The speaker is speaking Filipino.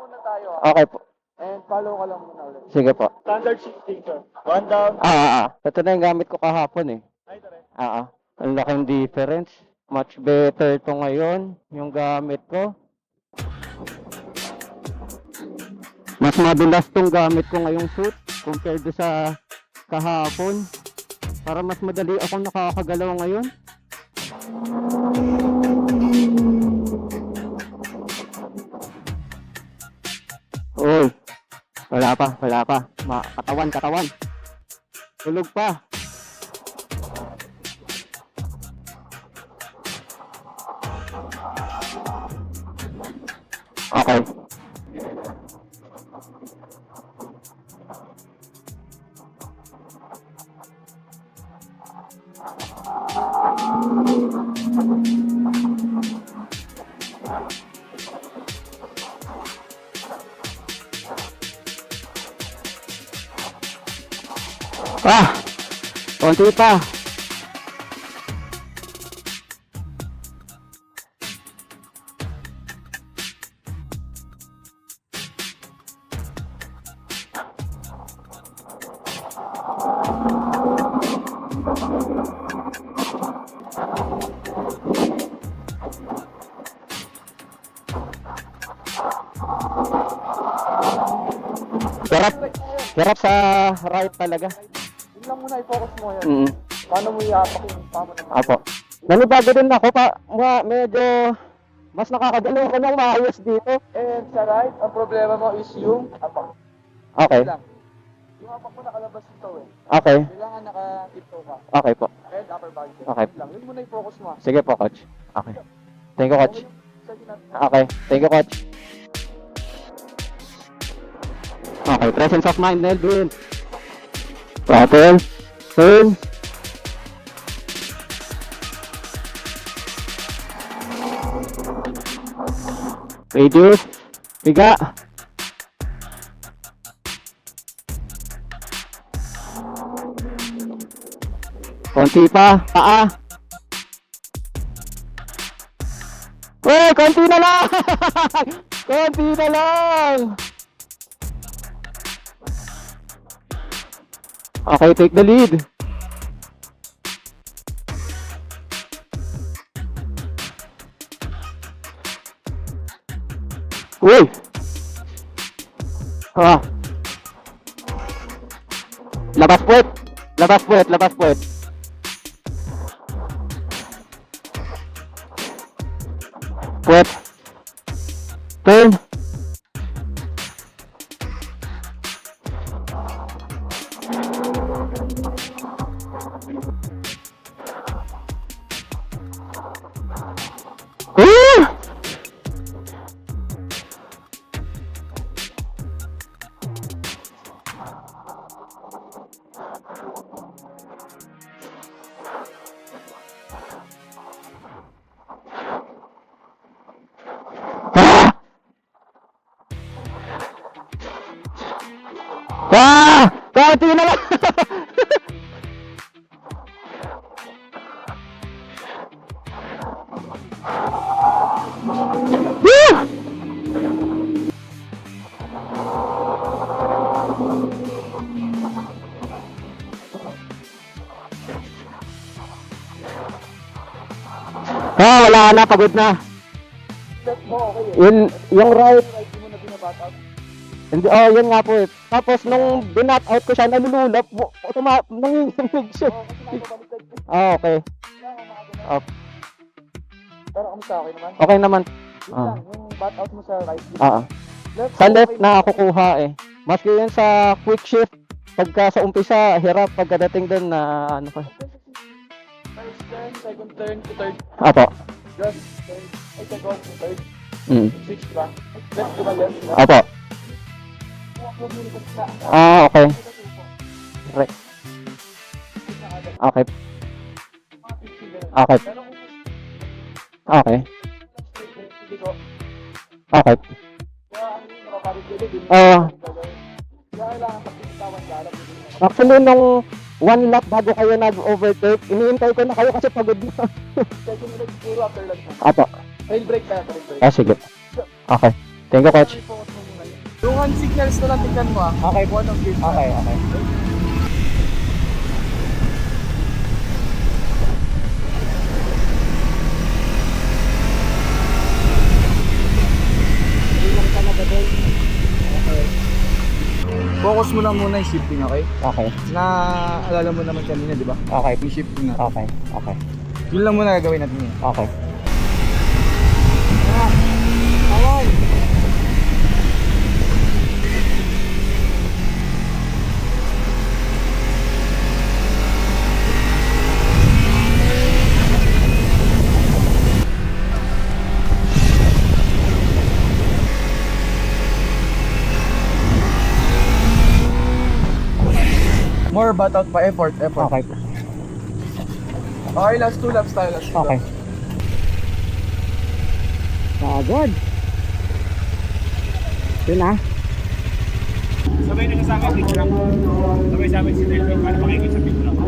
muna tayo. Okay po. And follow ka lang muna ulit. Sige po. Standard shifting, sir. One down. Ito na yung gamit ko kahapon eh. Ay, tara. Ang laking difference. Much better to ngayon, yung gamit ko. Mas madulas tong gamit ko ngayong suit compared sa kahapon. Para mas madali akong nakakagalaw ngayon. Uy, wala pa. Katawan. Tulog pa. Okay. Konti pa. Hirap sa right talaga. Yun lang muna i-focus mo yan. Paano mo iapak yung pamo naman? Apo. Nanibago din ako medyo mas nakakagalaw ko ng maayos dito. And sa right, ang problema mo is yung apak. Okay. Lang. Yung apak mo nakalabas ito eh. Okay. Kailangan naka-tiptoe ka. Okay po. And upper body. Okay. Yun lang. Yun muna i-focus mo. Sige po, coach. Okay. Thank you, coach. Okay. Thank you, coach. Okay. Presence of mind, Nelvin. Pattern. Turn. Reduce. Piga. Konti pa. Paa. Uy, konti na lang. Konti na lang. Okay, take the lead. Uy. Labas puwet. Puwet. Turn. Konti na lang. Wala na, pagod na. Step mo, okay eh. Yung right. Right, di mo na binabat out. Hindi, yun nga po eh. Tapos nung binat out ko siya, nalululap, nanginginig siya. Kasi nakabaliktad ko. Okay. Kailangan makaganon. Pero kamusta, okay naman? Okay naman. Yun lang, yung bat out mo sa right. Left, Sa left okay nakakukuha eh. Maski yun sa quick shift, pagka sa umpisa, hirap pagkadating doon na ano pa. First turn, second turn to third. Apo. Just turn. Ay, second to third. Switch ba? Left to left. Apo. Okay. Right. Okay. Okay. Okay. Okay. Actually, nung one lap bago kayo nag-overtake, iniintay ko na kayo kasi pagod na. Second leg, puro after lag. Apo. Tail break tayo, tail break. Sige. Okay. Thank you, coach. Focus mo muna. Yung hand signals na lang tingnan mo ah. Okay. One of it. Okay. Ilang talaga doon. Okay. Focus mo lang muna yung shifting, okay? Okay. Naalala mo naman kanina, di ba? Okay. Yung shifting na. Okay. Yun lang muna gagawin natin yun. Okay. Awan! More but out pa effort. Okay. Okay, last 2 laps tayo. Okay. Pagod. Yun na. Sabay na kasama yung picture ako. Sabay sa amin si Delvin para makikita sa picture ako.